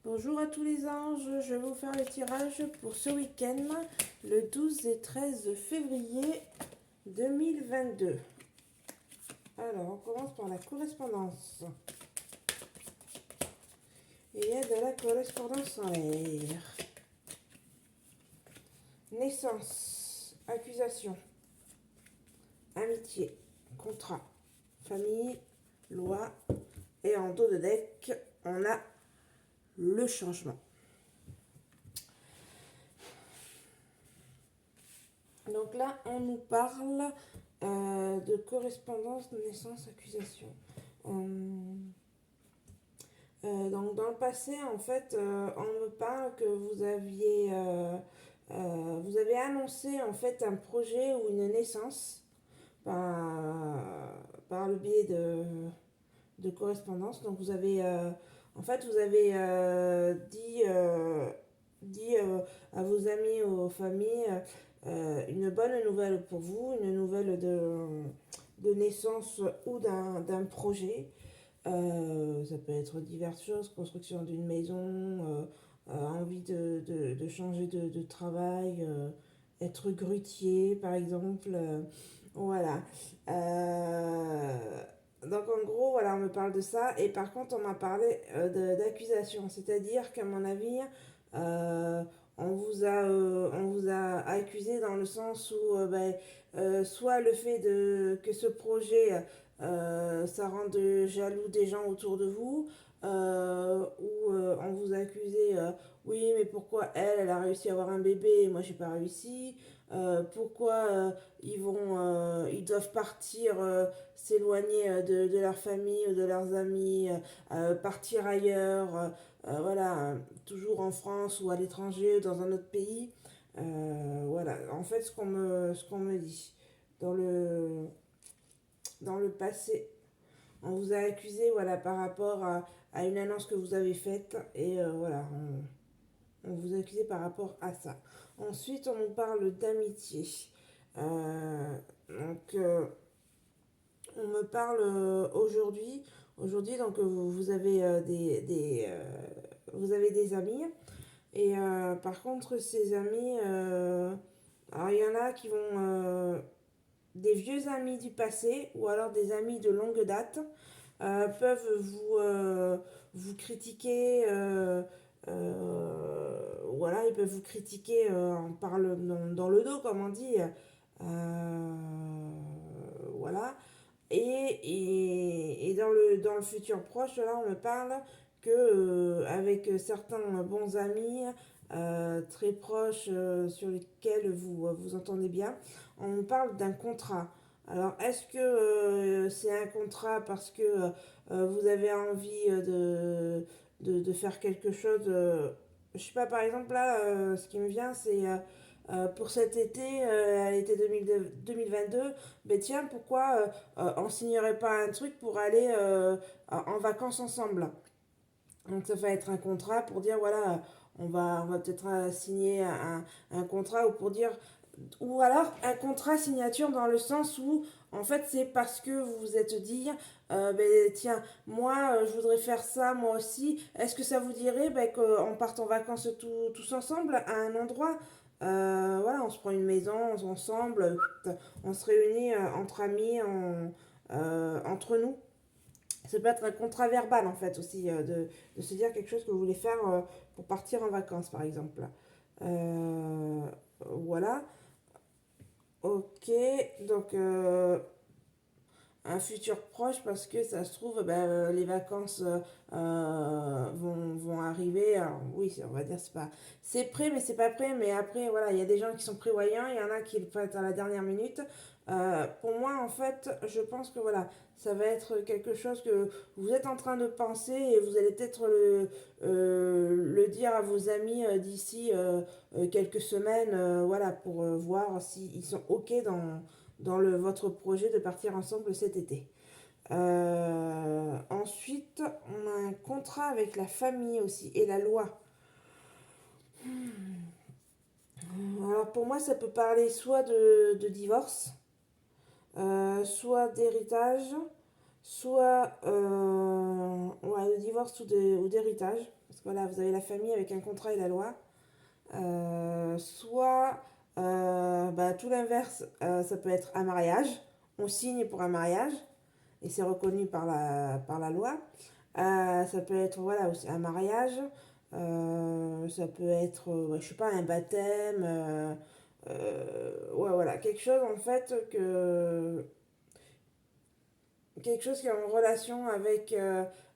Bonjour à tous les anges, je vais vous faire le tirage pour ce week-end, le 12 et 13 février 2022. Alors, on commence par la correspondance. Il y a de la correspondance en l'air. Naissance, accusation, amitié, contrat, famille, loi. Et en dos de deck, on a le changement. Donc là, on nous parle de correspondance, de naissance, accusation. Donc dans le passé, en fait, on me parle que vous avez annoncé en fait un projet ou une naissance par le biais de correspondance. Donc vous avez dit à vos amis, aux familles, une bonne nouvelle pour vous, une nouvelle de naissance ou d'un projet. Ça peut être diverses choses, construction d'une maison, envie de changer de travail, être grutier par exemple. Voilà. Donc en gros, voilà, on me parle de ça. Et par contre, on m'a parlé d'accusation. C'est-à-dire qu'à mon avis, euh, on vous a accusé dans le sens où soit le fait que ce projet ça rend jaloux des gens autour de vous, ou on vous a accusé, oui, mais pourquoi elle a réussi à avoir un bébé et moi j'ai pas réussi, pourquoi ils doivent partir, s'éloigner de leur famille ou de leurs amis, partir ailleurs, voilà, toujours en France ou à l'étranger, dans un autre pays. Voilà, en fait, ce qu'on me dit dans dans le passé, on vous a accusé voilà, par rapport à une annonce que vous avez faite et voilà, on vous a accusé par rapport à ça. Ensuite, on nous parle d'amitié. Donc, on me parle aujourd'hui, donc vous avez vous avez des amis et par contre ces amis, alors il y en a qui vont des vieux amis du passé ou alors des amis de longue date peuvent vous critiquer. Voilà, ils peuvent vous critiquer en parle dans le dos, comme on dit. Voilà. Et dans le futur proche, là, on me parle que avec certains bons amis très proches sur lesquels vous entendez bien, on me parle d'un contrat. Alors, est-ce que c'est un contrat parce que vous avez envie de faire quelque chose je sais pas, par exemple, là, ce qui me vient, c'est pour cet été, à l'été 2022, ben tiens, pourquoi on signerait pas un truc pour aller en vacances ensemble. Donc ça va être un contrat pour dire, voilà, on va peut-être signer un contrat ou pour dire, ou alors un contrat signature dans le sens où, en fait, c'est parce que vous vous êtes dit, ben, tiens, moi, je voudrais faire ça, moi aussi. Est-ce que ça vous dirait ben, qu'on parte en vacances tous ensemble à un endroit. Voilà, on se prend une maison ensemble, on se réunit entre amis, entre nous. Ça peut être un contrat verbal, en fait, aussi, de se dire quelque chose que vous voulez faire pour partir en vacances, par exemple. Euh, voilà. Ok, donc un futur proche parce que ça se trouve ben, les vacances vont arriver. Alors, oui, on va dire c'est prêt mais c'est pas prêt, mais après voilà, il y a des gens qui sont prévoyants, il y en a qui le font à la dernière minute. Pour moi en fait, je pense que voilà, ça va être quelque chose que vous êtes en train de penser et vous allez peut-être le dire à vos amis d'ici quelques semaines, voilà, pour voir s'ils sont ok votre projet de partir ensemble cet été. Ensuite, on a un contrat avec la famille aussi et la loi. Alors pour moi, ça peut parler soit de divorce, soit d'héritage, soit ouais, de divorce ou d'héritage, parce que voilà, vous avez la famille avec un contrat et la loi. Soit bah, tout l'inverse, ça peut être un mariage. On signe pour un mariage et c'est reconnu par la loi. Ça peut être voilà, aussi un mariage. Ça peut être, ouais, je sais pas, un baptême. Ouais, voilà, quelque chose en fait quelque chose qui est en relation avec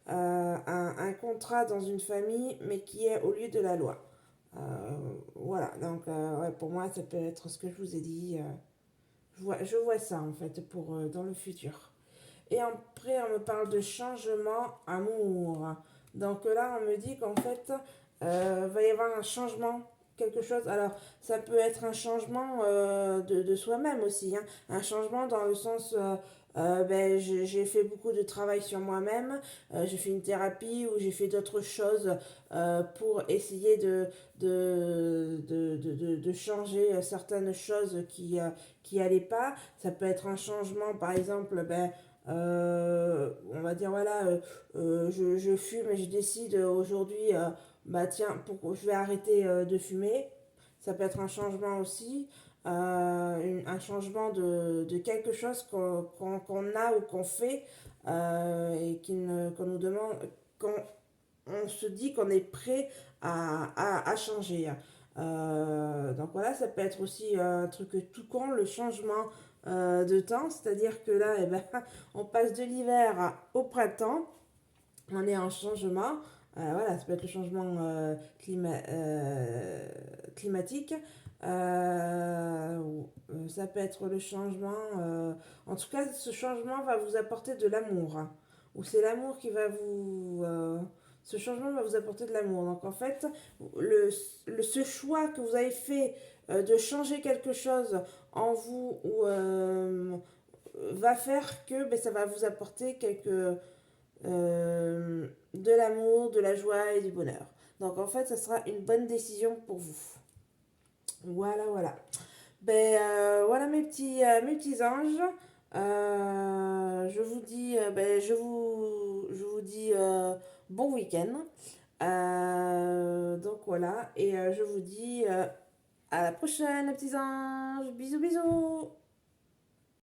un contrat dans une famille, mais qui est au lieu de la loi. Euh, voilà, donc ouais, pour moi, ça peut être ce que je vous ai dit. Je vois ça en fait pour dans le futur. Et après, on me parle de changement amour. Donc là, on me dit qu'en fait, va y avoir un changement, quelque chose. Alors, ça peut être un changement de soi-même aussi, hein. Un changement dans le sens, ben, j'ai fait beaucoup de travail sur moi-même, j'ai fait une thérapie ou j'ai fait d'autres choses pour essayer de changer certaines choses qui allaient pas. Ça peut être un changement, par exemple, ben, on va dire voilà, je fume et je décide aujourd'hui, bah tiens, je vais arrêter de fumer. Ça peut être un changement aussi, un changement de quelque chose qu'on a ou qu'on fait et qu'on nous demande, qu'on on se dit qu'on est prêt à changer. Donc voilà, ça peut être aussi un truc tout con, le changement de temps, c'est-à-dire que là, eh ben, on passe de l'hiver au printemps, on est en changement. Voilà, ça peut être le changement climatique. Ça peut être le changement. En tout cas, ce changement va vous apporter de l'amour, hein. Ou c'est l'amour qui va vous. Ce changement va vous apporter de l'amour. Donc en fait, ce choix que vous avez fait de changer quelque chose en vous ou, va faire que ben, ça va vous apporter de l'amour, de la joie et du bonheur. Donc en fait, ça sera une bonne décision pour vous. Voilà, voilà. Ben voilà mes petits anges. Je vous dis, je vous dis bon week-end. Donc voilà, et je vous dis à la prochaine, les petits anges. Bisous, bisous.